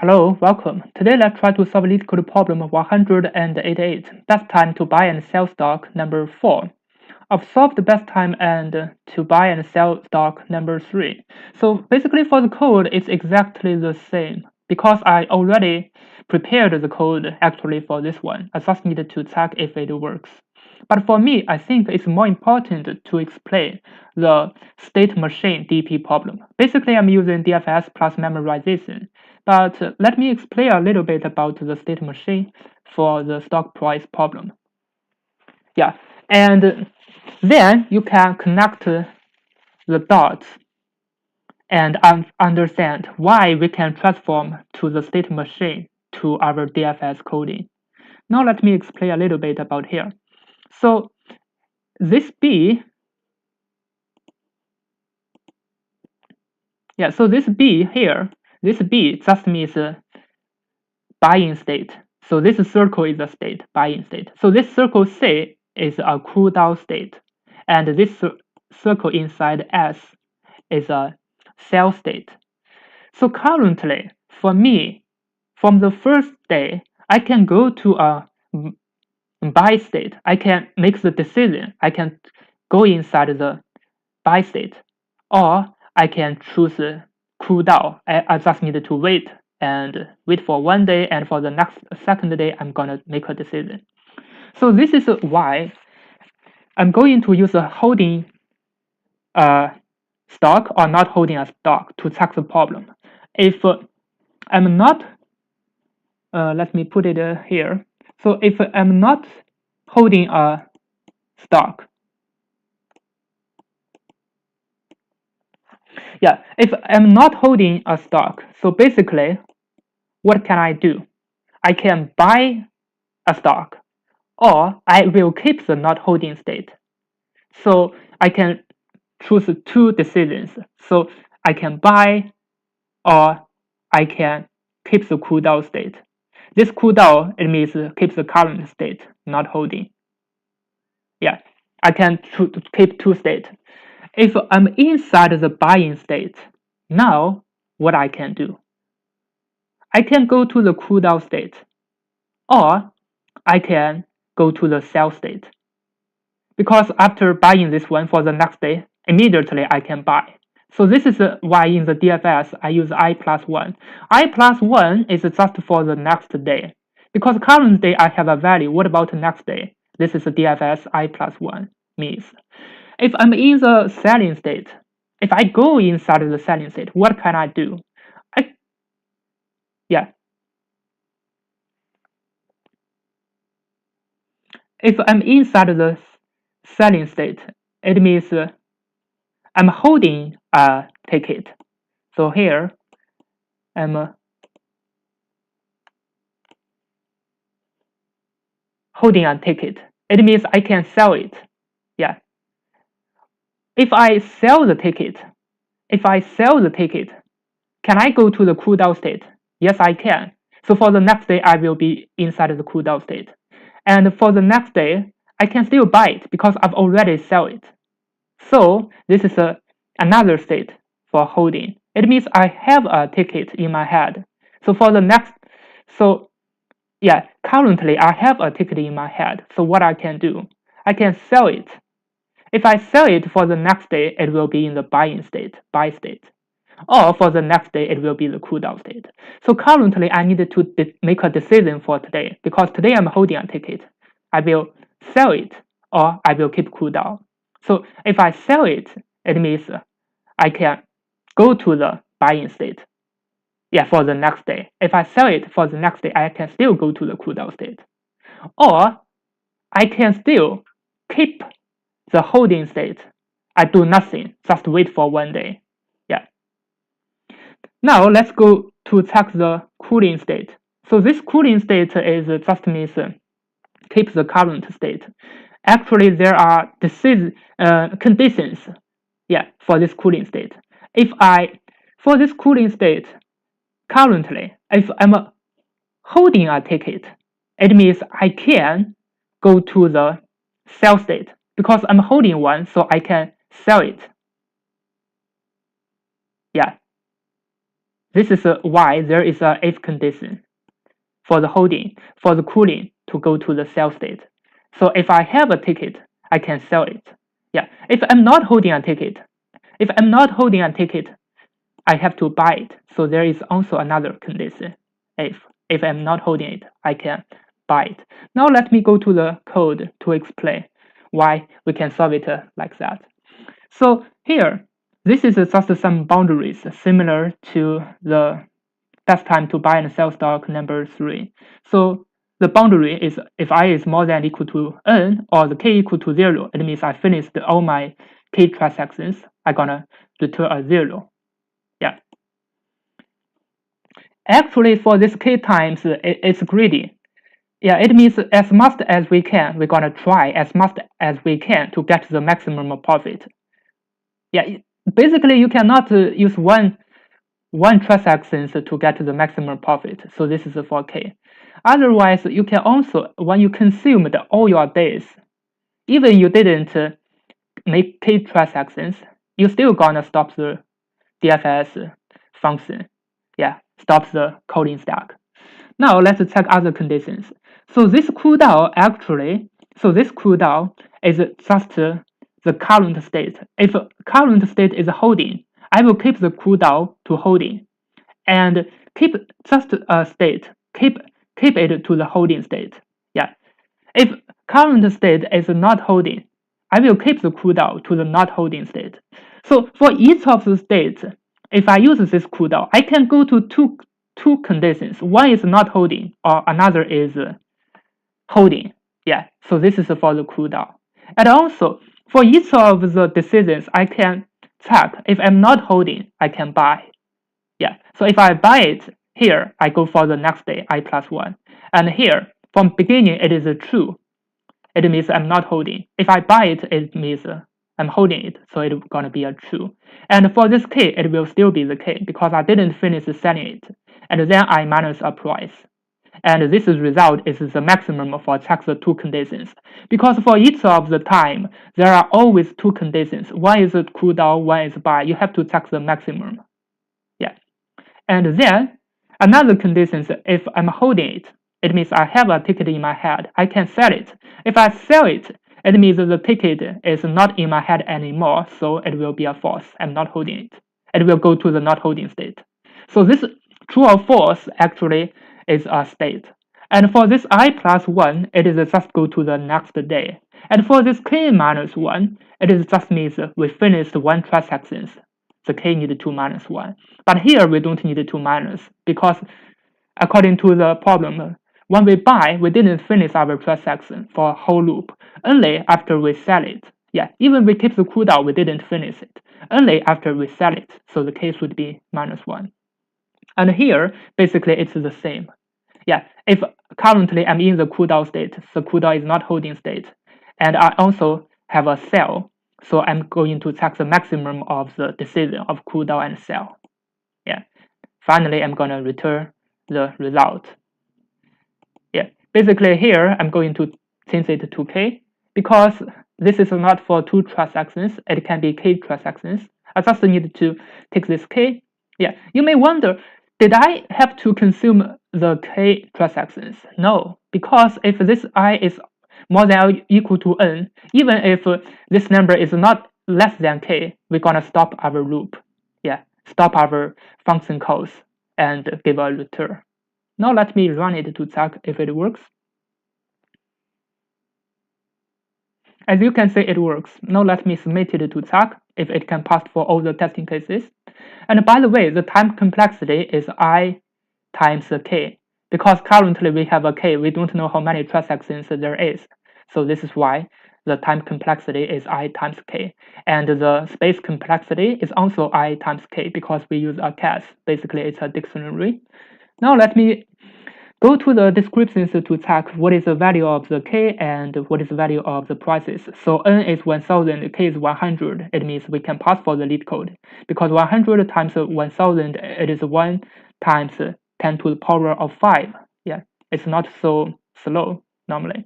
Hello, welcome. Today let's try to solve Leetcode problem 188, best time to buy and sell stock number 4. I've solved the best time and to buy and sell stock number 3. So basically for the code, it's exactly the same because I already prepared the code actually for this one. I just needed to check if it works. But for me, I think it's more important to explain the state machine DP problem. Basically, I'm using DFS plus memorization. But let me explain a little bit about the state machine for the stock price problem. Yeah, and then you can connect the dots and understand why we can transform to the state machine to our DFS coding. Now let me explain a little bit about here. So this B, so this B here, this B just means buy-in state. So this circle is a state, buy-in state. So this circle C is a cool down state, and this circle inside S is a sell state. So currently, for me, from the first day, I can go to a buy state. I can make the decision. I can go inside the buy state, or I can choose cool down. I just need to wait for 1 day, and for the next second day, I'm gonna make a decision. So this is why I'm going to use a holding stock or not holding a stock to check the problem. If I'm not, let me put it here. So if I'm not holding a stock, if I'm not holding a stock, so basically, what can I do? I can buy a stock, or I will keep the not holding state. So I can choose two decisions. So I can buy, or I can keep the cooldown state. This cooldown, it means keep the current state, not holding. Yeah, I can keep two states. If I'm inside the buy-in state, now what I can do? I can go to the cooldown state, or I can go to the sell state. Because after buying this one for the next day, immediately I can buy. So this is why in the DFS I use I plus 1. I plus 1 is just for the next day. Because current day I have a value, what about the next day? This is the DFS I plus 1 means. If I'm in the selling state, if I go inside the selling state, what can I do? If I'm inside the selling state, it means I'm holding a ticket. So here, I'm holding a ticket. It means I can sell it. Yeah. If I sell the ticket, can I go to the cooldown state? Yes, I can. So for the next day, I will be inside the cooldown state. And for the next day, I can still buy it because I've already sell it. So this is another state for holding. It means I have a ticket in my head. So for the next, currently I have a ticket in my head. So what I can do, I can sell it. If I sell it for the next day, it will be in the buy state. Or for the next day, it will be the cooldown state. So currently, I need to make a decision for today because today I'm holding a ticket. I will sell it or I will keep cooldown. So if I sell it, it means I can go to the buy-in state. For the next day. If I sell it for the next day, I can still go to the cooldown state. Or I can still keep the holding state. I do nothing, just wait for 1 day. Now let's go to check the cooling state. So this cooling state is just means keep the current state. Actually, there are conditions, for this cooling state. For this cooling state, currently, if I'm holding a ticket, it means I can go to the sell state because I'm holding one, so I can sell it. This is why there is a if condition for the holding, for the cooling to go to the sell state. So if I have a ticket, I can sell it. Yeah, if I'm not holding a ticket, I have to buy it. So there is also another condition. If I'm not holding it, I can buy it. Now let me go to the code to explain why we can solve it like that. So here, this is just some boundaries similar to the best time to buy and sell stock number 3. So the boundary is if I is more than or equal to n or the k equal to 0, it means I finished all my k transactions. I'm gonna return a 0. Yeah. Actually, for this k times, it's greedy. Yeah, it means as much as we can, we're gonna try as much as we can to get the maximum profit. Yeah, basically you cannot use one transactions to get the maximum profit. So this is for k. Otherwise, you can also, when you consumed all your days, even you didn't make k transactions, you still gonna stop the DFS function. Yeah, stop the calling stack. Now let's check other conditions. So this cooldown is just the current state. If current state is holding, I will keep the cooldown to holding, and keep just a state. Keep it to the holding state. Yeah. If current state is not holding, I will keep the cooldown to the not holding state. So for each of the states, if I use this cooldown, I can go to two conditions. One is not holding, or another is holding. Yeah. So this is for the cooldown. And also for each of the decisions, I can check if I'm not holding, I can buy. Yeah. So if I buy it here, I go for the next day, I+1. And here, from beginning, it is true. It means I'm not holding. If I buy it, it means I'm holding it. So it's going to be a true. And for this k, it will still be the k because I didn't finish selling it. And then I minus a price. And this result is the maximum for check the two conditions. Because for each of the time, there are always two conditions. One is cooldown, one is buy. You have to check the maximum. Yeah. And then another condition is if I'm holding it, it means I have a ticket in my head. I can sell it. If I sell it, it means the ticket is not in my head anymore, so it will be a false. I'm not holding it. It will go to the not holding state. So this true or false actually is a state. And for this I+1, it is just go to the next day. And for this k-1, it is just means we finished one transactions. The k need to minus 1. But here we don't need to minus because according to the problem, when we buy, we didn't finish our transaction for a whole loop. Only after we sell it. Yeah, even we keep the cooldown, we didn't finish it. Only after we sell it. So the k should be -1. And here, basically, it's the same. Yeah, if currently I'm in the cooldown state, the cooldown is not holding state. And I also have a sell. So I'm going to check the maximum of the decision of cooldown and sell. Yeah. Finally, I'm going to return the result. Yeah. Basically here, I'm going to change it to k because this is not for two transactions. It can be k transactions. I just need to take this k. Yeah. You may wonder, did I have to consume the k transactions? No, because if this I is more than or equal to n, even if this number is not less than k, we're gonna stop our loop. Yeah, stop our function calls and give a return. Now let me run it to check if it works. As you can see, it works. Now let me submit it to check if it can pass for all the testing cases. And by the way, the time complexity is I times k. Because currently we have a k, we don't know how many transactions there is. So this is why the time complexity is I times k. And the space complexity is also I times k because we use a cache. Basically, it's a dictionary. Now let me go to the descriptions to check what is the value of the k and what is the value of the prices. So n is 1000, k is 100. It means we can pass for the Leetcode because 100 times 1000, it is 1 times 10 to the power of 5. Yeah, it's not so slow normally.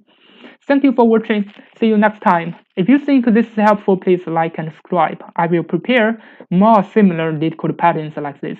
Thank you for watching. See you next time. If you think this is helpful, please like and subscribe. I will prepare more similar Leetcode patterns like this.